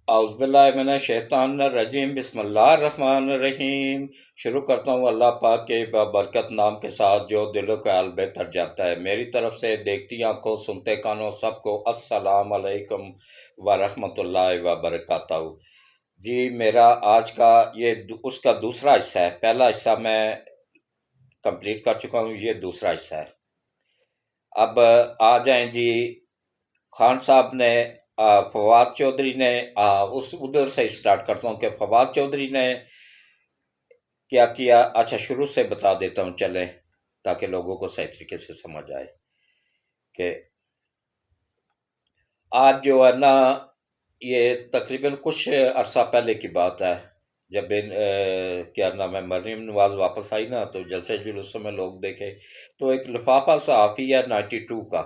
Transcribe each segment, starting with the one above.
اعوذ باللہ من الشیطان الرجیم، بسم اللہ الرحمن الرحیم۔ شروع کرتا ہوں اللہ پاک کے بابرکت نام کے ساتھ جو دلوں کا حال بہتر جانتا ہے۔ میری طرف سے دیکھتی آنکھوں سنتے کانوں سب کو السلام علیکم ورحمۃ اللہ وبرکاتہ۔ جی میرا آج کا یہ اس کا دوسرا حصہ ہے۔ پہلا حصہ میں کمپلیٹ کر چکا ہوں، یہ دوسرا حصہ ہے۔ اب آ جائیں جی، خان صاحب نے فواد چودھری نے ادھر سے اسٹارٹ کرتا ہوں کہ فواد چودھری نے کیا کیا۔ اچھا شروع سے بتا دیتا ہوں چلیں، تاکہ لوگوں کو صحیح طریقے سے سمجھ آئے کہ آج جو ہے نا، یہ تقریباً کچھ عرصہ پہلے کی بات ہے، جب کیا نام ہے مریم نواز واپس آئی نا، تو جلسے جلوسوں میں لوگ دیکھے تو ایک لفافہ صحافی ہے 92 کا،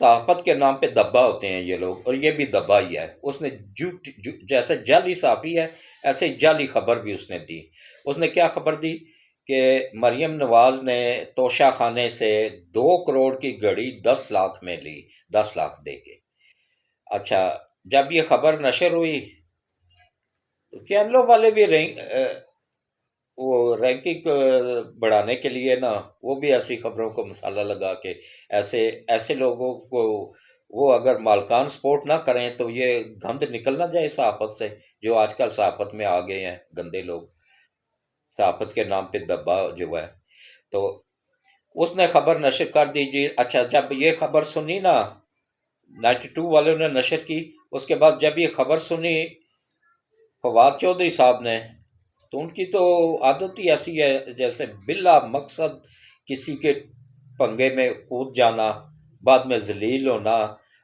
صحافت کے نام پہ دبا ہوتے ہیں یہ لوگ، اور یہ بھی دبا ہی ہے۔ اس نے جیسے جعلی صحافی ہے ایسے جعلی خبر بھی اس نے دی۔ اس نے کیا خبر دی کہ مریم نواز نے توشہ خانے سے 2 کروڑ کی گھڑی 10 لاکھ میں لی، 10 لاکھ دے کے۔ اچھا جب یہ خبر نشر ہوئی تو چینلوں والے بھی وہ رینکنگ بڑھانے کے لیے نا، وہ بھی ایسی خبروں کو مسالہ لگا کے ایسے لوگوں کو، وہ اگر مالکان سپورٹ نہ کریں تو یہ گند نکل نہ جائے صحافت سے، جو آج کل صحافت میں آ گئے ہیں گندے لوگ، صحافت کے نام پہ دبا جو ہے۔ تو اس نے خبر نشر کر دی جی۔ اچھا جب یہ خبر سنی نا، 92 والوں نے نشر کی، اس کے بعد جب یہ خبر سنی فواد چودھری صاحب نے، تو ان کی تو عادت ہی ایسی ہے جیسے بلا مقصد کسی کے پنگے میں کود جانا، بعد میں ذلیل ہونا۔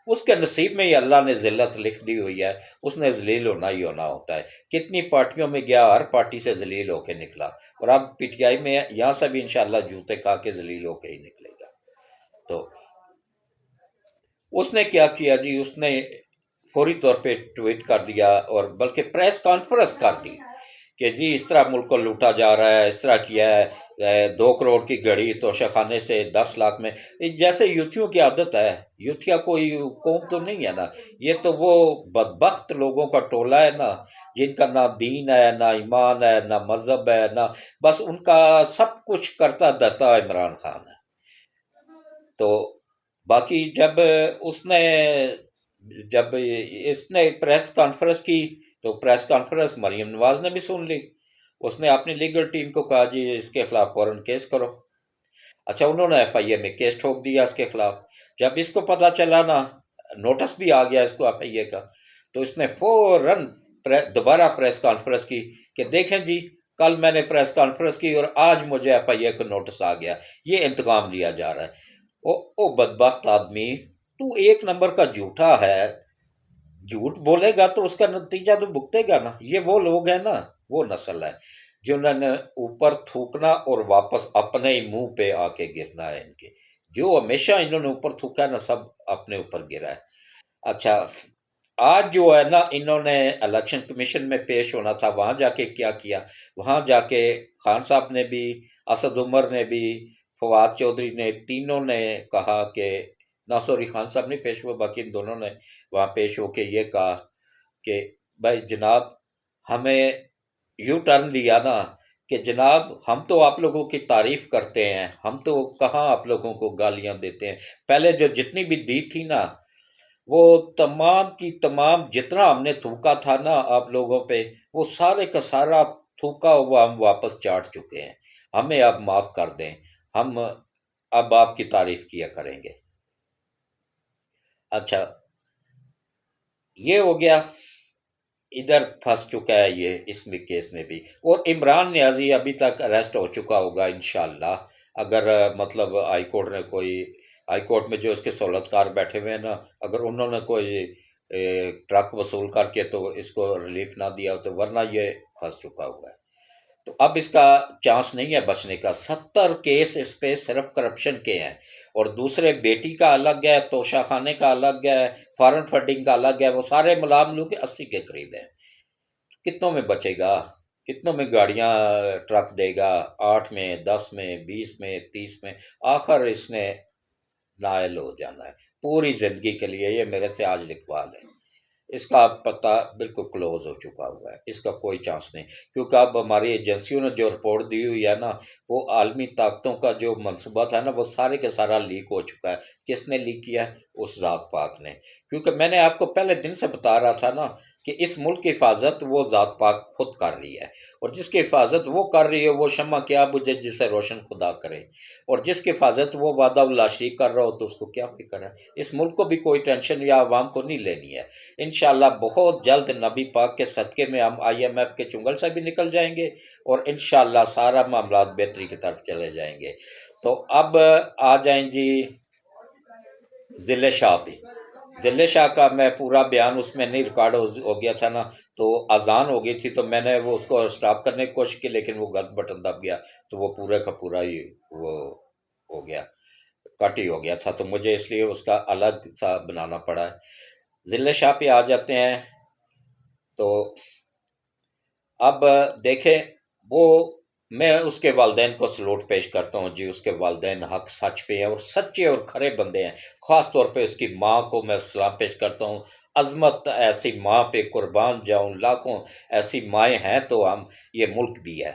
اس کے نصیب میں ہی اللہ نے ذلت لکھ دی ہوئی ہے، اس نے ذلیل ہونا ہی ہونا ہوتا ہے۔ کتنی پارٹیوں میں گیا، ہر پارٹی سے ذلیل ہو کے نکلا، اور اب پی ٹی آئی میں یہاں سے بھی انشاءاللہ جوتے کھا کے ذلیل ہو کے ہی نکلے گا۔ تو اس نے کیا کیا جی، اس نے فوری طور پہ ٹویٹ کر دیا، اور بلکہ پریس کانفرنس کر دی کہ جی اس طرح ملک کو لوٹا جا رہا ہے، اس طرح کیا ہے، 2 کروڑ کی گھڑی توشہ خانے سے 10 لاکھ میں۔ جیسے یوتھیوں کی عادت ہے، یوتھیا کوئی قوم تو نہیں ہے نا، یہ تو وہ بدبخت لوگوں کا ٹولہ ہے نا، جن کا نہ دین ہے، نہ ایمان ہے، نہ مذہب ہے، نہ بس ان کا سب کچھ کرتا دھرتا عمران خان ہے۔ تو باقی جب اس نے پریس کانفرنس کی تو پریس کانفرنس مریم نواز نے بھی سن لی۔ اس نے اپنی لیگل ٹیم کو کہا جی اس کے خلاف فوراً کیس کرو۔ اچھا انہوں نے ایف آئی اے میں کیس ٹھوک دیا اس کے خلاف۔ جب اس کو پتہ چلا نا، نوٹس بھی آ گیا اس کو ایف آئی اے کا، تو اس نے فوراً دوبارہ پریس کانفرنس کی کہ دیکھیں جی کل میں نے پریس کانفرنس کی اور آج مجھے ایف آئی اے کو نوٹس آ گیا، یہ انتقام لیا جا رہا ہے۔ او بدبخت آدمی، تو ایک نمبر کا جھوٹا ہے، جھوٹ بولے گا تو اس کا نتیجہ تو بھگتے گا نا۔ یہ وہ لوگ ہیں نا، وہ نسل ہے جنہوں نے اوپر تھوکنا اور واپس اپنے ہی منہ پہ آ کے گرنا ہے۔ ان کے جو ہمیشہ انہوں نے اوپر تھوکا ہے نا، سب اپنے اوپر گرا ہے۔ اچھا آج جو ہے نا، انہوں نے الیکشن کمیشن میں پیش ہونا تھا، وہاں جا کے کیا کیا، وہاں جا کے خان صاحب نے بھی، اسد عمر نے بھی، فواد چودھری نے، تینوں نے کہا کہ نہ سوری خان صاحب نہیں پیش ہوئے، باقی ان دونوں نے وہاں پیش ہو کے یہ کہا کہ بھائی جناب ہمیں یو ٹرن لیا نا، کہ جناب ہم تو آپ لوگوں کی تعریف کرتے ہیں، ہم تو کہاں آپ لوگوں کو گالیاں دیتے ہیں۔ پہلے جو جتنی بھی دی تھی نا، وہ تمام کی تمام جتنا ہم نے تھوکا تھا نا آپ لوگوں پہ، وہ سارے کا سارا تھوکا ہوا ہم واپس چاٹ چکے ہیں، ہمیں اب معاف کر دیں، ہم اب آپ کی تعریف کیا کریں گے۔ اچھا یہ ہو گیا، ادھر پھنس چکا ہے یہ اس میں کیس میں بھی، اور عمران نیازی ابھی تک اریسٹ ہو چکا ہوگا انشاءاللہ، اگر مطلب ہائی کورٹ میں جو اس کے سہولت کار بیٹھے ہوئے ہیں نا، اگر انہوں نے کوئی ٹرک وصول کر کے تو اس کو ریلیف نہ دیا تو ورنہ یہ پھنس چکا ہوا ہے۔ تو اب اس کا چانس نہیں ہے بچنے کا۔ 70 کیس اس پہ صرف کرپشن کے ہیں، اور دوسرے بیٹی کا الگ ہے، توشہ خانے کا الگ ہے، فارن فنڈنگ کا الگ ہے، وہ سارے ملا ملو کے 80 کے قریب ہیں۔ کتنوں میں بچے گا؟ کتنوں میں گاڑیاں ٹرک دے گا؟ 8 میں، 10 میں، 20 میں، 30 میں، آخر اس نے نائل ہو جانا ہے پوری زندگی کے لیے۔ یہ میرے سے آج لکھوا لیں، اس کا پتہ بالکل کلوز ہو چکا ہوا ہے، اس کا کوئی چانس نہیں، کیونکہ اب ہماری ایجنسیوں نے جو رپورٹ دی ہوئی ہے نا، وہ عالمی طاقتوں کا جو منصوبہ تھا نا، وہ سارے کے سارا لیک ہو چکا ہے۔ کس نے لیک کیا ہے؟ اس ذات پاک نے، کیونکہ میں نے آپ کو پہلے دن سے بتا رہا تھا نا کہ اس ملک کی حفاظت وہ ذات پاک خود کر رہی ہے، اور جس کی حفاظت وہ کر رہی ہے وہ شمع کیا بجھے جسے روشن خدا کرے، اور جس کی حفاظت وہ وعدہ اللہ شریک کر رہا ہو تو اس کو کیا فکر ہے؟ اس ملک کو بھی کوئی ٹینشن یا عوام کو نہیں لینی ہے۔ انشاءاللہ بہت جلد نبی پاک کے صدقے میں ہم آئی ایم ایف کے چنگل سے بھی نکل جائیں گے، اور انشاءاللہ سارا معاملات بہتری کی طرف چلے جائیں گے۔ تو اب آ جائیں جی ضلع شاہ پہ۔ ضلع شاہ کا میں پورا بیان اس میں نہیں ریکارڈ ہو گیا تھا نا، تو اذان ہو گئی تھی تو میں نے وہ اس کو سٹاپ کرنے کی کوشش کی، لیکن وہ غلط بٹن دب گیا تو وہ پورے کا پورا ہی وہ ہو گیا، کٹ ہی ہو گیا تھا، تو مجھے اس لیے اس کا الگ سا بنانا پڑا ہے۔ ضلع شاہ پہ آ جاتے ہیں تو اب دیکھیں، وہ میں اس کے والدین کو سلوٹ پیش کرتا ہوں جی، اس کے والدین حق سچ پہ ہیں اور سچے اور کھرے بندے ہیں، خاص طور پہ اس کی ماں کو میں سلام پیش کرتا ہوں۔ عظمت ایسی ماں پہ قربان جاؤں، لاکھوں ایسی مائیں ہیں تو ہم یہ ملک بھی ہے۔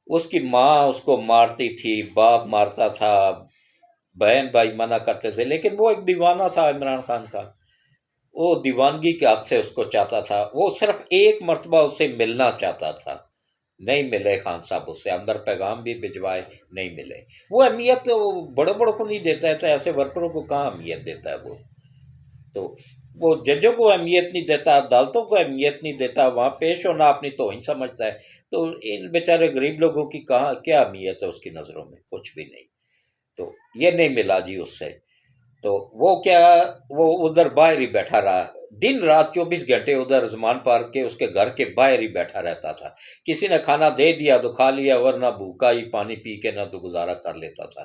اس کی ماں اس کو مارتی تھی، باپ مارتا تھا، بہن بھائی منع کرتے تھے، لیکن وہ ایک دیوانہ تھا عمران خان کا، وہ دیوانگی کے حد سے اس کو چاہتا تھا، وہ صرف ایک مرتبہ اس سے ملنا چاہتا تھا، نہیں ملے خان صاحب اس سے، اندر پیغام بھی بھجوائے، نہیں ملے۔ وہ اہمیت بڑوں بڑوں کو نہیں دیتا ہے تو ایسے ورکروں کو کہاں اہمیت دیتا ہے وہ؟ تو وہ ججوں کو اہمیت نہیں دیتا، عدالتوں کو اہمیت نہیں دیتا، وہاں پیش ہونا اپنی توہین سمجھتا ہے، تو ان بیچارے غریب لوگوں کی کہاں کیا اہمیت ہے اس کی نظروں میں؟ کچھ بھی نہیں۔ تو یہ نہیں ملا جی اس سے، تو وہ کیا، وہ ادھر باہر ہی بیٹھا رہا، دن رات 24 گھنٹے ادھر زمان پارک کے اس کے گھر کے باہر ہی بیٹھا رہتا تھا۔ کسی نے کھانا دے دیا تو کھا لیا، ورنہ بھوکا ہی پانی پی کے نہ تو گزارا کر لیتا تھا۔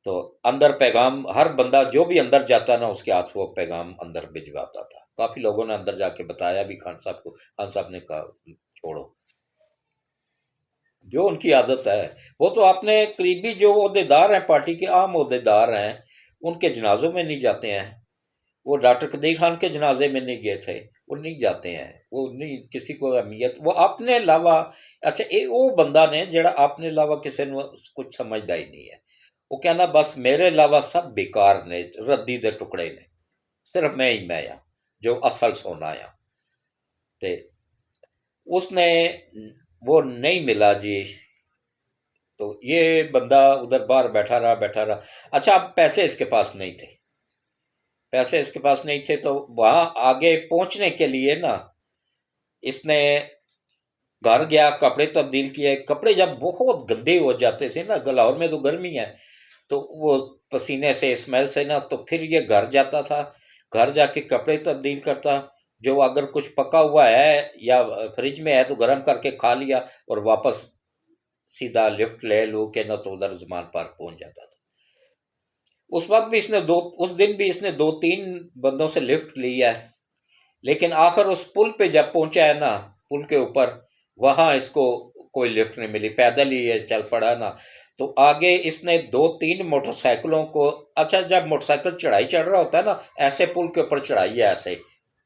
تو اندر پیغام، ہر بندہ جو بھی اندر جاتا نا اس کے ہاتھ وہ پیغام اندر بھجواتا تھا۔ کافی لوگوں نے اندر جا کے بتایا بھی خان صاحب کو، خان صاحب نے کہا چھوڑو، جو ان کی عادت ہے۔ وہ تو اپنے قریبی جو عہدیدار ہیں، پارٹی کے عام عہدیدار ہیں، ان کے جنازوں میں نہیں جاتے ہیں۔ وہ ڈاکٹر قدیر خان کے جنازے میں نہیں گئے تھے، وہ نہیں جاتے ہیں، وہ نہیں کسی کو اہمیت، وہ اپنے علاوہ، اچھا وہ بندہ نے جڑا اپنے علاوہ کسی نے کچھ سمجھتا ہی نہیں ہے، وہ کہنا بس میرے علاوہ سب بیکار نے، ردی دے ٹکڑے نے، صرف میں ہی میں ہاں جو اصل سونا ہاں۔ تے اس نے وہ نہیں ملا جی، تو یہ بندہ ادھر باہر بیٹھا رہا۔ اچھا اب پیسے اس کے پاس نہیں تھے، پیسے اس کے پاس نہیں تھے، تو وہاں آگے پہنچنے کے لیے نا اس نے گھر گیا، کپڑے تبدیل کیے، کپڑے جب بہت گندے ہو جاتے تھے نا، لاہور میں تو گرمی ہے، تو وہ پسینے سے اسمیل سے نا، تو پھر یہ گھر جاتا تھا، گھر جا کے کپڑے تبدیل کرتا، جو اگر کچھ پکا ہوا ہے یا فریج میں ہے تو گرم کر کے کھا لیا، اور واپس سیدھا لفٹ لے لو کے نہ تو ادھر زمان پارک پہنچ جاتا تھا۔ اس وقت بھی اس نے اس دن بھی اس نے 2-3 بندوں سے لفٹ لی ہے، لیکن آخر اس پل پہ جب پہنچا ہے نا، پل کے اوپر، وہاں اس کو کوئی لفٹ نہیں ملی، پیدل ہی یہ چل پڑا نا۔ تو آگے اس نے 2-3 موٹر سائیکلوں کو، اچھا جب موٹر سائیکل چڑھائی چڑھ رہا ہوتا ہے نا، ایسے پل کے اوپر چڑھائی ہے، ایسے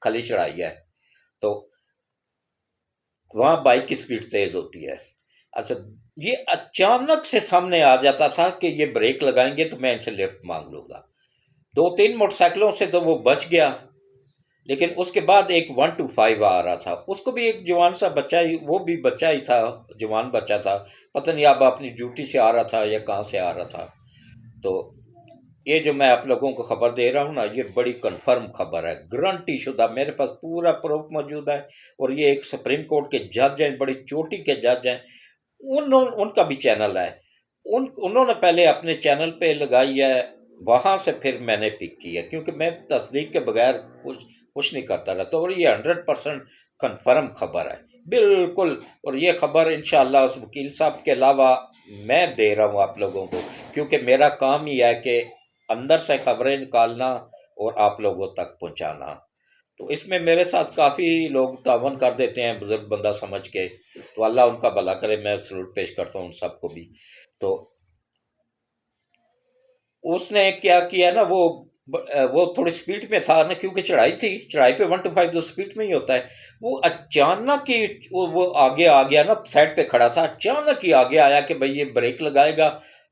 کھلی چڑھائی ہے، تو وہاں بائک کی سپیڈ تیز ہوتی ہے۔ اچھا یہ اچانک سے سامنے آ جاتا تھا کہ یہ بریک لگائیں گے تو میں ان سے لیفٹ مانگ لوں گا، 2-3 موٹر سائیکلوں سے تو وہ بچ گیا، لیکن اس کے بعد ایک 125 آ رہا تھا، اس کو بھی ایک جوان سا بچہ ہی، وہ بھی بچہ ہی تھا، جوان بچہ تھا، پتہ نہیں اب اپنی ڈیوٹی سے آ رہا تھا یا کہاں سے آ رہا تھا۔ تو یہ جو میں آپ لوگوں کو خبر دے رہا ہوں نا، یہ بڑی کنفرم خبر ہے، گارنٹی شدہ، میرے پاس پورا پروف موجود ہے، اور یہ ایک سپریم کورٹ کے جج ہیں، بڑی چوٹی کے جج ہیں، ان کا بھی چینل ہے، انہوں نے پہلے اپنے چینل پہ لگائی ہے، وہاں سے پھر میں نے پک کی ہے، کیونکہ میں تصدیق کے بغیر کچھ نہیں کرتا رہتا، اور یہ 100% کنفرم خبر ہے بالکل، اور یہ خبر انشاءاللہ اس وکیل صاحب کے علاوہ میں دے رہا ہوں آپ لوگوں کو، کیونکہ میرا کام ہی ہے کہ اندر سے خبریں نکالنا اور آپ لوگوں تک پہنچانا، تو اس میں میرے ساتھ کافی لوگ تعاون کر دیتے ہیں، بزرگ بندہ سمجھ کے، تو اللہ ان کا بھلا کرے، میں سلوٹ پیش کرتا ہوں ان سب کو بھی۔ تو اس نے کیا کیا نا، وہ وہ تھوڑی سپیڈ میں تھا نا، کیونکہ چڑھائی تھی، چڑھائی پہ 1 to 5 تو سپیڈ میں ہی ہوتا ہے۔ وہ اچانک ہی وہ آگے آ گیا نا، سائڈ پہ کھڑا تھا، اچانک ہی آگے آیا کہ بھئی یہ بریک لگائے گا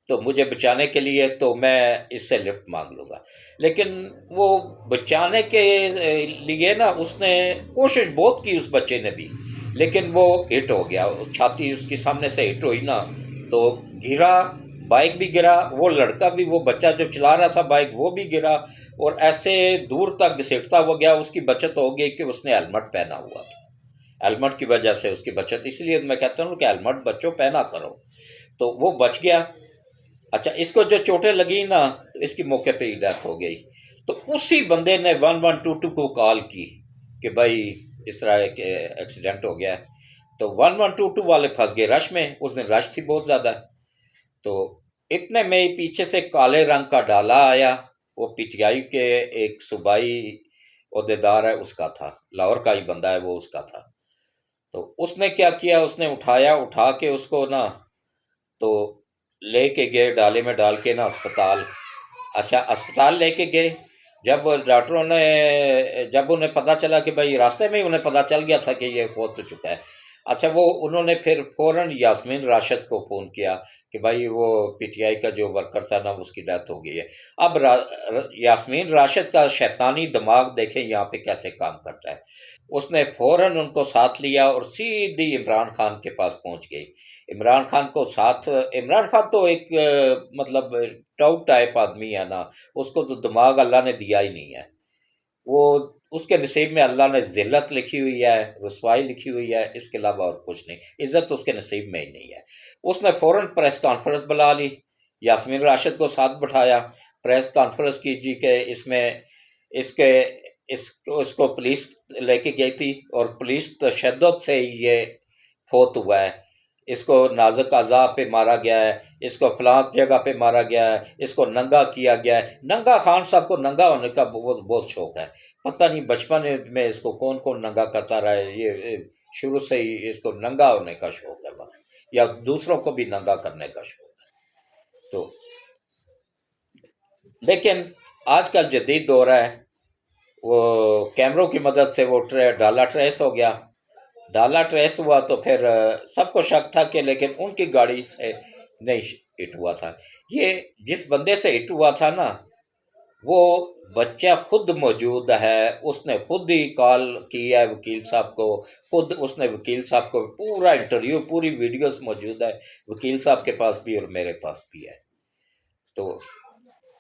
تو مجھے بچانے کے لیے تو میں اس سے لفٹ مانگ لوں گا، لیکن وہ بچانے کے لیے نا اس نے کوشش بہت کی اس بچے نے بھی، لیکن وہ ہٹ ہو گیا، چھاتی اس کی سامنے سے ہٹ ہوئی نا تو گرا، بائک بھی گرا، وہ لڑکا بھی، وہ بچہ جو چلا رہا تھا بائک وہ بھی گرا، اور ایسے دور تک گھسیٹتا ہوا گیا۔ اس کی بچت ہو گئی کہ اس نے ہیلمٹ پہنا ہوا تھا، ہیلمٹ کی وجہ سے اس کی بچت، اس لیے میں کہتا ہوں کہ ہیلمٹ بچوں پہنا کرو، تو وہ بچ گیا۔ اچھا، اس کو جو چوٹیں لگی نا تو اس کی موقع پہ ہی ڈیتھ ہو گئی۔ تو اسی بندے نے 1122 کو کال کی کہ بھائی اس طرح ایک ایکسیڈنٹ ہو گیا ہے، تو 1122 والے پھنس گئے رش میں، اس دن رش تھی بہت زیادہ، تو اتنے میں ہی پیچھے سے کالے رنگ کا ڈالا آیا، وہ پی ٹی آئی کے ایک صوبائی عہدیدار ہے اس کا تھا، لاہور کا ہی بندہ ہے وہ، اس کا تھا۔ تو اس نے کیا کیا، اس نے اٹھا کے اس کو نا تو لے کے گئے، ڈالے میں ڈال کے نا اسپتال۔ اچھا، اسپتال لے کے گئے، جب ڈاکٹروں نے، جب انہیں پتہ چلا کہ بھائی راستے میں ہی انہیں پتہ چل گیا تھا کہ یہ فوت ہو چکا ہے۔ اچھا، وہ انہوں نے پھر فوراً یاسمین راشد کو فون کیا کہ بھائی وہ پی ٹی آئی کا جو ورکر تھا نا اس کی ڈیتھ ہو گئی ہے۔ اب یاسمین راشد کا شیطانی دماغ دیکھیں یہاں پہ کیسے کام کرتا ہے، اس نے فوراً ان کو ساتھ لیا اور سیدھی عمران خان کے پاس پہنچ گئی۔ عمران خان کو ساتھ، عمران خان تو ایک مطلب ٹاؤٹ ٹائپ آدمی ہے نا، اس کو تو دماغ اللہ نے دیا ہی نہیں ہے، وہ اس کے نصیب میں اللہ نے ذلت لکھی ہوئی ہے، رسوائی لکھی ہوئی ہے، اس کے علاوہ اور کچھ نہیں، عزت اس کے نصیب میں ہی نہیں ہے۔ اس نے فوراً پریس کانفرنس بلا لی، یاسمین راشد کو ساتھ بٹھایا، پریس کانفرنس کی جی کہ اس میں اس کو پولیس لے کے گئی تھی اور پولیس تشدد سے یہ فوت ہوا ہے، اس کو نازک اعضاء پہ مارا گیا ہے، اس کو فلاں جگہ پہ مارا گیا ہے، اس کو ننگا کیا گیا ہے۔ ننگا خان صاحب کو ننگا ہونے کا بہت شوق ہے، پتہ نہیں بچپن میں اس کو کون کون ننگا کرتا رہا ہے، یہ شروع سے ہی اس کو ننگا ہونے کا شوق ہے بس، یا دوسروں کو بھی ننگا کرنے کا شوق ہے۔ تو لیکن آج کل جدید دور ہے، وہ کیمروں کی مدد سے وہ ڈالا ٹریس ہو گیا، ڈالا ٹریس ہوا تو پھر سب کو شک تھا کہ لیکن ان کی گاڑی سے نہیں ہٹ ہوا تھا۔ یہ جس بندے سے ہٹ ہوا تھا نا وہ بچہ خود موجود ہے، اس نے خود ہی کال کی ہے وکیل صاحب کو، خود اس نے وکیل صاحب کو پورا انٹرویو، پوری ویڈیوز موجود ہے وکیل صاحب کے پاس بھی اور میرے پاس بھی ہے، تو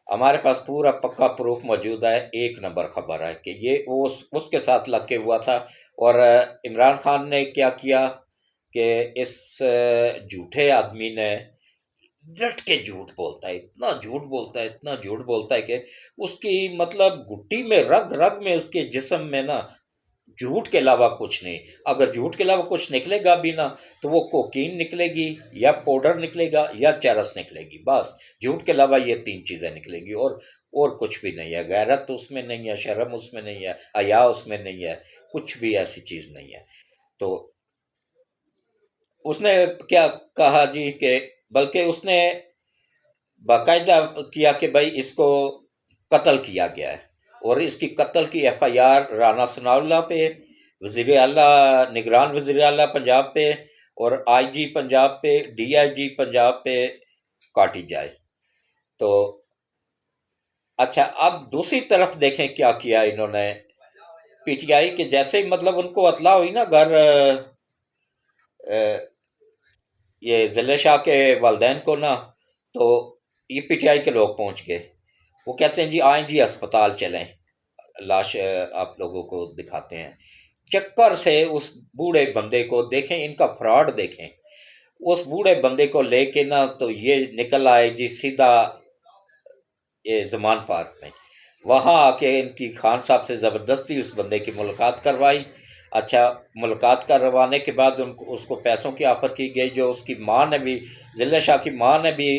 ہمارے پاس پورا پکا پروف موجود ہے، ایک نمبر خبر ہے کہ یہ اس کے ساتھ لگ کے ہوا تھا۔ اور عمران خان نے کیا کیا کہ اس جھوٹے آدمی نے ڈٹ کے جھوٹ بولتا ہے، اتنا جھوٹ بولتا ہے، اتنا جھوٹ بولتا ہے کہ اس کی مطلب گھٹی میں، رگ رگ میں، اس کے جسم میں نا جھوٹ کے علاوہ کچھ نہیں۔ اگر جھوٹ کے علاوہ کچھ نکلے گا بھی نا تو وہ کوکین نکلے گی، یا پاؤڈر نکلے گا، یا چرس نکلے گی، بس جھوٹ کے علاوہ یہ 3 چیزیں نکلیں گی، اور کچھ بھی نہیں ہے۔ غیرت اس میں نہیں ہے، شرم اس میں نہیں ہے، حیا اس میں نہیں ہے، کچھ بھی ایسی چیز نہیں ہے۔ تو اس نے کیا کہا جی کہ بلکہ اس نے باقاعدہ کیا کہ بھائی اس کو قتل کیا گیا ہے، اور اس کی قتل کی ایف آئی آر رانا ثناء اللہ پہ، وزیر اعلیٰ، نگران وزیر اعلیٰ پنجاب پہ، اور آئی جی پنجاب پہ، ڈی آئی جی پنجاب پہ کاٹی جائے۔ تو اچھا، اب دوسری طرف دیکھیں کیا کیا انہوں نے، پی ٹی آئی کے جیسے ہی مطلب ان کو اطلاع ہوئی نا گھر یہ ضلع شاہ کے والدین کو نا، تو یہ پی ٹی آئی کے لوگ پہنچ گئے، وہ کہتے ہیں جی آئیں جی اسپتال چلیں، لاش آپ لوگوں کو دکھاتے ہیں۔ چکر سے اس بوڑھے بندے کو دیکھیں، ان کا فراڈ دیکھیں، اس بوڑھے بندے کو لے کے نا تو یہ نکل آئے جی سیدھا یہ زمان پارک میں، وہاں آ کے ان کی خان صاحب سے زبردستی اس بندے کی ملاقات کروائی۔ اچھا، ملاقات کروانے کے بعد اس کو پیسوں کی آفر کی گئی، جو اس کی ماں نے بھی، ضلع شاہ کی ماں نے بھی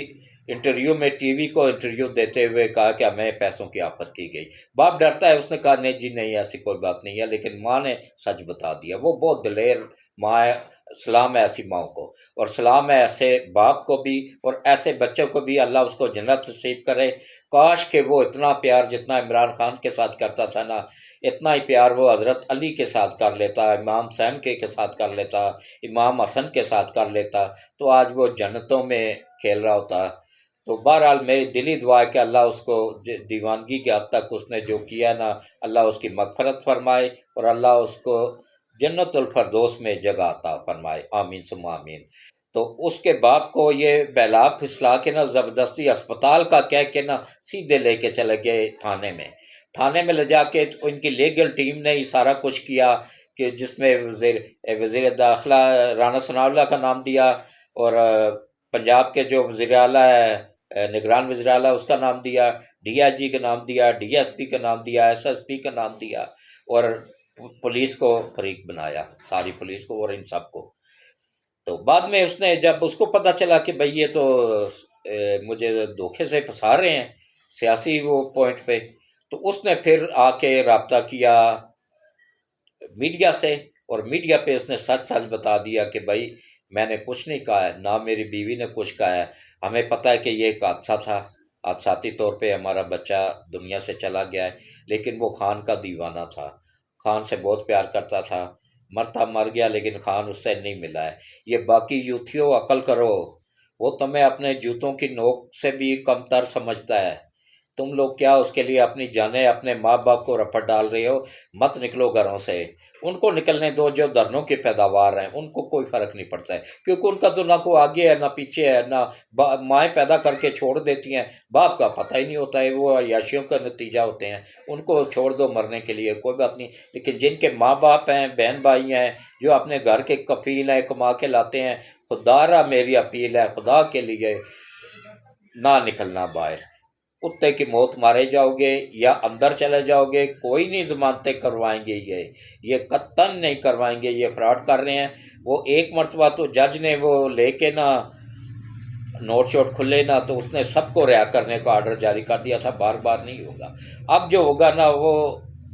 انٹرویو میں، ٹی وی کو انٹرویو دیتے ہوئے کہا کہ ہمیں پیسوں کی آفر کی گئی۔ باپ ڈرتا ہے، اس نے کہا نہیں جی نہیں، ایسی کوئی بات نہیں ہے، لیکن ماں نے سچ بتا دیا، وہ بہت دلیر ماں ہے، سلام ہے ایسی ماؤں کو، اور سلام ہے ایسے باپ کو بھی، اور ایسے بچوں کو بھی اللہ اس کو جنت نصیب کرے۔ کاش کہ وہ اتنا پیار جتنا عمران خان کے ساتھ کرتا تھا نا، اتنا ہی پیار وہ حضرت علی کے ساتھ کر لیتا، امام حسین کے ساتھ کر لیتا، امام حسن کے ساتھ کر لیتا، تو آج وہ جنتوں میں کھیل رہا ہوتا۔ تو بہرحال میری دلی دعا ہے کہ اللہ اس کو دیوانگی کے حد تک اس نے جو کیا نا، اللہ اس کی مغفرت فرمائے، اور اللہ اس کو جنت الفردوس میں جگہ عطا فرمائے، آمین ثم آمین۔ تو اس کے باپ کو یہ بہلا پھسلا کے نا زبردستی اسپتال کا کہہ کے نا سیدھے لے کے چلے گئے تھانے میں لے جا کے ان کی لیگل ٹیم نے ہی سارا کچھ کیا، کہ جس میں وزیر داخلہ رانا ثناء اللہ کا نام دیا، اور پنجاب کے جو وزیر اعلیٰ ہے، نگران وزیر اعلیٰ، اس کا نام دیا، ڈی آئی جی کا نام دیا، ڈی ایس پی کا نام دیا، ایس ایس پی کا نام دیا، اور پولیس کو فریق بنایا، ساری پولیس کو اور ان سب کو۔ تو بعد میں اس نے جب اس کو پتہ چلا کہ بھئی یہ تو مجھے دھوکے سے پھنسا رہے ہیں سیاسی وہ پوائنٹ پہ، تو اس نے پھر آ کے رابطہ کیا میڈیا سے، اور میڈیا پہ اس نے سچ سچ بتا دیا کہ بھائی میں نے کچھ نہیں کہا ہے، نہ میری بیوی نے کچھ کہا ہے، ہمیں پتہ ہے کہ یہ ایک حادثہ تھا، حادثاتی طور پہ ہمارا بچہ دنیا سے چلا گیا ہے، لیکن وہ خان کا دیوانہ تھا، خان سے بہت پیار کرتا تھا، مرتا مر گیا لیکن خان اس سے نہیں ملا ہے۔ یہ باقی یوتھیوں عقل کرو، وہ تمہیں اپنے جوتوں کی نوک سے بھی کم تر سمجھتا ہے، تم لوگ کیا اس کے لیے اپنی جانیں اپنے ماں باپ کو رپٹ ڈال رہے ہو، مت نکلو گھروں سے، ان کو نکلنے دو جو دھرنوں کی پیداوار ہیں، ان کو کوئی فرق نہیں پڑتا ہے، کیونکہ ان کا تو نہ کوئی آگے ہے نہ پیچھے ہے، نہ مائیں پیدا کر کے چھوڑ دیتی ہیں، باپ کا پتہ ہی نہیں ہوتا ہے، وہ عیاشیوں کا نتیجہ ہوتے ہیں، ان کو چھوڑ دو مرنے کے لیے، کوئی بات نہیں۔ لیکن جن کے ماں باپ ہیں، بہن بھائی ہیں، جو اپنے گھر کے کفیل ہیں، کما کے لاتے ہیں، خدا را میری اپیل ہے، خدا کے لیے نہ نکلنا باہر، کتے کی موت مارے جاؤ گے یا اندر چلے جاؤ گے، کوئی نہیں ضمانتیں کروائیں گے، یہ قطعاً نہیں کروائیں گے، یہ فراڈ کر رہے ہیں۔ وہ ایک مرتبہ تو جج نے وہ لے کے نا نوٹ شوٹ کھلے نا، تو اس نے سب کو رہا کرنے کا آرڈر جاری کر دیا تھا، بار بار نہیں ہوگا۔ اب جو ہوگا نا وہ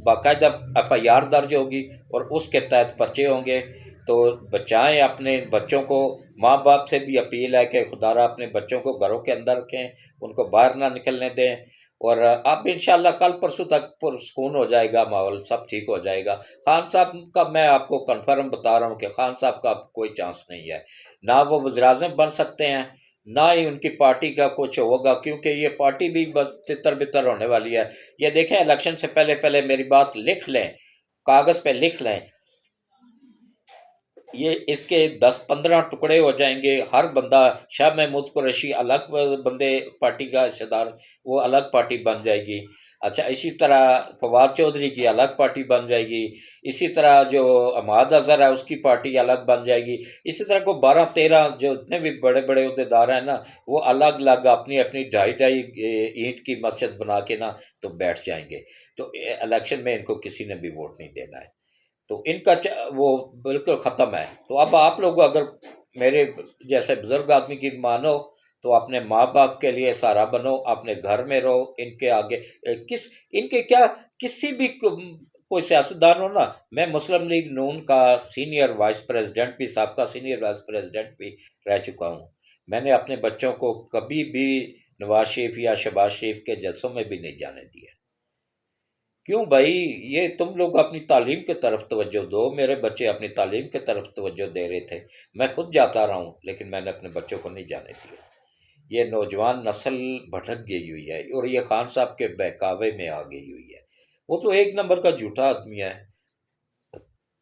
باقاعدہ ایف آئی آر درج ہوگی، اور اس کے تحت پرچے ہوں گے۔ تو بچائیں اپنے بچوں کو، ماں باپ سے بھی اپیل ہے کہ خدا را اپنے بچوں کو گھروں کے اندر رکھیں، ان کو باہر نہ نکلنے دیں، اور اب انشاءاللہ کل پرسوں تک پرسکون ہو جائے گا ماحول، سب ٹھیک ہو جائے گا۔ خان صاحب کا میں آپ کو کنفرم بتا رہا ہوں کہ خان صاحب کا اب کوئی چانس نہیں ہے، نہ وہ وزیر اعظم بن سکتے ہیں، نہ ہی ان کی پارٹی کا کچھ ہوگا، کیونکہ یہ پارٹی بھی بس تتر بتر ہونے والی ہے۔ یہ دیکھیں الیکشن سے پہلے میری بات لکھ لیں، کاغذ پہ لکھ لیں، یہ اس کے 10-15 ٹکڑے ہو جائیں گے، ہر بندہ، شاہ محمود قریشی الگ بندے پارٹی کا حصہ دار، وہ الگ پارٹی بن جائے گی۔ اچھا، اسی طرح فواد چودھری کی الگ پارٹی بن جائے گی، اسی طرح جو عماد اظہر ہے اس کی پارٹی الگ بن جائے گی، اسی طرح کو 12-13 جو اتنے بھی بڑے بڑے عہدیدار ہیں نا، وہ الگ الگ اپنی اپنی 2.5 اینٹ کی مسجد بنا کے نا تو بیٹھ جائیں گے، تو الیکشن میں ان کو کسی نے بھی ووٹ نہیں دینا ہے، تو ان کا وہ بالکل ختم ہے۔ تو اب آپ لوگ اگر میرے جیسے بزرگ آدمی کی مانو تو اپنے ماں باپ کے لیے سہارا بنو، اپنے گھر میں رہو، ان کے آگے ان کے کیا کسی بھی کوئی سیاستدان ہو نا، میں مسلم لیگ نون کا سینئر وائس پریزیڈنٹ بھی، سابقہ سینئر وائس پریزیڈنٹ بھی رہ چکا ہوں، میں نے اپنے بچوں کو کبھی بھی نواز شریف یا شہباز شریف کے جلسوں میں بھی نہیں جانے دیا۔ کیوں بھائی؟ یہ تم لوگ اپنی تعلیم کی طرف توجہ دو، میرے بچے اپنی تعلیم کی طرف توجہ دے رہے تھے، میں خود جاتا رہا ہوں، لیکن میں نے اپنے بچوں کو نہیں جانے دیا۔ یہ نوجوان نسل بھٹک گئی ہوئی ہے، اور یہ خان صاحب کے بہکاوے میں آ گئی ہوئی ہے، وہ تو ایک نمبر کا جھوٹا آدمی ہے،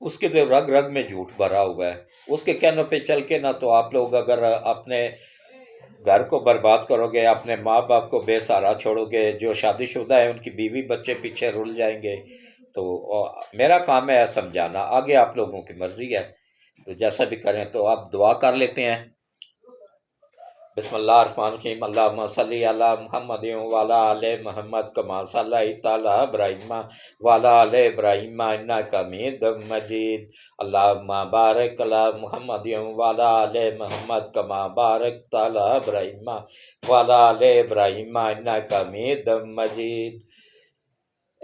اس کے تو رگ رگ میں جھوٹ بھرا ہوا ہے، اس کے کہنوں پہ چل کے نہ تو آپ لوگ اگر اپنے گھر کو برباد کرو گے، اپنے ماں باپ کو بے سہارا چھوڑو گے، جو شادی شدہ ہیں ان کی بیوی بچے پیچھے رل جائیں گے، تو میرا کام ہے سمجھانا، آگے آپ لوگوں کی مرضی ہے، تو جیسا بھی کریں۔ تو آپ دعا کر لیتے ہیں۔ بسم اللہ الرحمن الرحیم، اللہم صلی علی محمد وعلی آل محمد کما صلیت علی ابراہیم وعلی آل ابراہیم انک حمید مجید، اللہم بارک علی محمد وعلی آل محمد کما بارکت علی ابراہیم وعلی آل ابراہیم انک حمید مجید۔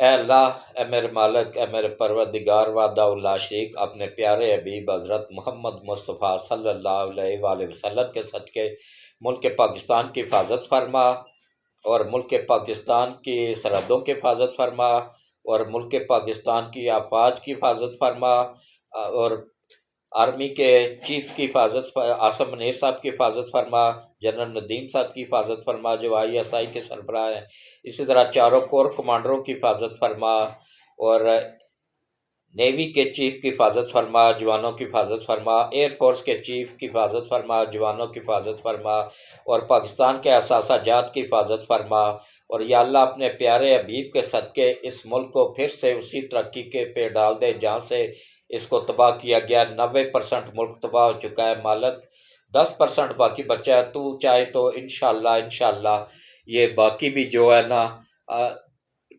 اے اللہ، اے میرے مالک، اے میرے پروردگار وحدہ لا شریک، اپنے پیارے حبیب حضرت محمد مصطفیٰ صلی اللہ علیہ وآلہ وسلم کے صدقے ملک پاکستان کی حفاظت فرما، اور ملک پاکستان کی سرحدوں کی حفاظت فرما، اور ملک پاکستان کی افواج کی حفاظت فرما، اور آرمی کے چیف کی حفاظت عاصم منیر صاحب کی حفاظت فرما، جنرل ندیم صاحب کی حفاظت فرما جو ISI کے سربراہ ہیں، اسی طرح چاروں کور کمانڈروں کی حفاظت فرما، اور نیوی کے چیف کی حفاظت فرما، جوانوں کی حفاظت فرما، ایئر فورس کے چیف کی حفاظت فرما، جوانوں کی حفاظت فرما، اور پاکستان کے اثاثہ جات کی حفاظت فرما، اور یا اللہ اپنے پیارے حبیب کے صدقے اس ملک کو پھر سے اسی ترقی کے پہ ڈال دے جہاں سے اس کو تباہ کیا گیا۔ 90% ملک تباہ ہو چکا ہے مالک، 10% باقی بچا ہے، تو چاہے تو انشاءاللہ یہ باقی بھی جو ہے نا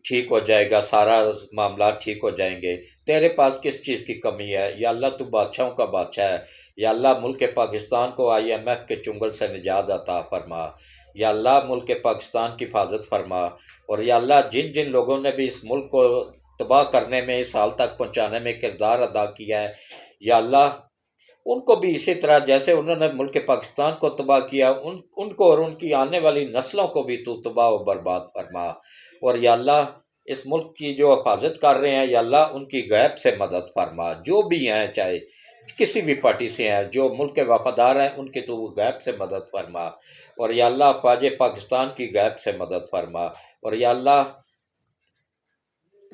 ٹھیک ہو جائے گا، سارا معاملات ٹھیک ہو جائیں گے۔ تیرے پاس کس چیز کی کمی ہے یا اللہ؟ تو بادشاہوں کا بادشاہ ہے یا اللہ، ملک پاکستان کو IMF کے چنگل سے نجات عطا فرما یا اللہ، ملک پاکستان کی حفاظت فرما، اور یا اللہ جن جن لوگوں نے بھی اس ملک کو تباہ کرنے میں، اس حال تک پہنچانے میں کردار ادا کیا ہے، یا اللہ ان کو بھی اسی طرح جیسے انہوں نے ملک پاکستان کو تباہ کیا، ان کو اور ان کی آنے والی نسلوں کو بھی تو تباہ و برباد فرما، اور یا اللہ اس ملک کی جو حفاظت کر رہے ہیں یا اللہ ان کی غیب سے مدد فرما، جو بھی ہیں چاہے کسی بھی پارٹی سے ہیں، جو ملک کے وفادار ہیں ان کی تو غیب سے مدد فرما، اور یا اللہ افواج پاکستان کی غیب سے مدد فرما، اور یا اللہ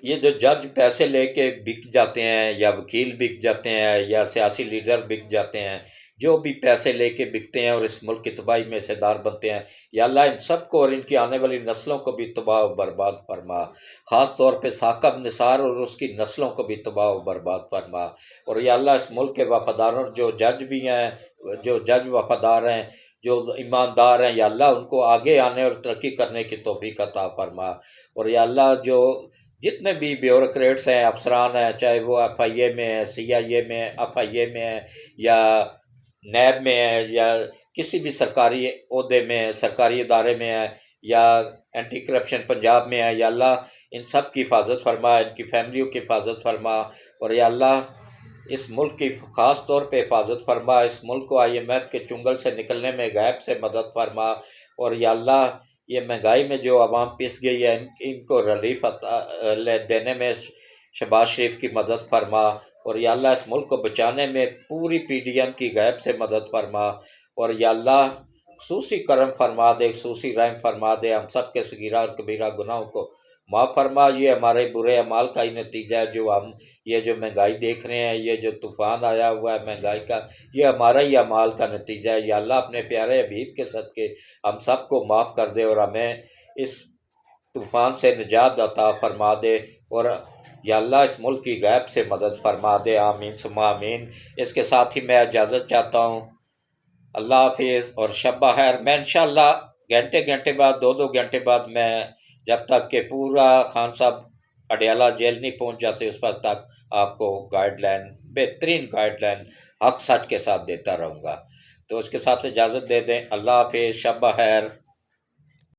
یہ جو جج پیسے لے کے بک جاتے ہیں یا وکیل بک جاتے ہیں یا سیاسی لیڈر بک جاتے ہیں، جو بھی پیسے لے کے بکتے ہیں اور اس ملک کی تباہی میں حصے دار بنتے ہیں، یا اللہ ان سب کو اور ان کی آنے والی نسلوں کو بھی تباہ و برباد فرما، خاص طور پہ ثاقب نثار اور اس کی نسلوں کو بھی تباہ و برباد فرما، اور یا اللہ اس ملک کے وفاداروں جو جج بھی ہیں، جو جج وفادار ہیں، جو ایماندار ہیں، یا اللہ ان کو آگے آنے اور ترقی کرنے کی توفیق عطا فرما، اور یا اللہ جو جتنے بھی بیوروکریٹس ہیں، افسران ہیں، چاہے وہ FIA میں ہیں، CIA میں ہیں، FIA میں ہیں، یا نیب میں ہیں، یا کسی بھی سرکاری عہدے میں، سرکاری ادارے میں ہیں، یا اینٹی کرپشن پنجاب میں ہے، یا اللہ ان سب کی حفاظت فرما، ان کی فیملیوں کی حفاظت فرما، اور یا اللہ اس ملک کی خاص طور پہ حفاظت فرما، اس ملک کو IMF کے چنگل سے نکلنے میں غیب سے مدد فرما، اور یا اللہ یہ مہنگائی میں جو عوام پس گئی ہے ان کو ریلیف دینے میں شہباز شریف کی مدد فرما، اور یا اللہ اس ملک کو بچانے میں پوری PDM کی غیب سے مدد فرما، اور یا اللہ خصوصی کرم فرما دے، خصوصی رحم فرما دے، ہم سب کے صغیرہ اور کبیرہ گناہوں کو معاف فرما۔ یہ ہمارے برے اعمال کا ہی نتیجہ ہے، جو ہم یہ جو مہنگائی دیکھ رہے ہیں، یہ جو طوفان آیا ہوا ہے مہنگائی کا، یہ ہمارا ہی اعمال کا نتیجہ ہے، یا اللہ اپنے پیارے حبیب کے صدقے ہم سب کو معاف کر دے اور ہمیں اس طوفان سے نجات عطا فرما دے، اور یا اللہ اس ملک کی غیب سے مدد فرما دے، آمین ثم آمین۔ اس کے ساتھ ہی میں اجازت چاہتا ہوں، اللہ حافظ اور شب بخیر۔ میں انشاءاللہ گھنٹے بعد 2 گھنٹے بعد میں جب تک کہ پورا خان صاحب اڈیالہ جیل نہیں پہنچ جاتے اس وقت تک آپ کو گائیڈ لائن، بہترین گائیڈ لائن حق سچ کے ساتھ دیتا رہوں گا۔ تو اس کے ساتھ اجازت دے دیں، اللہ حافظ، شب بخیر۔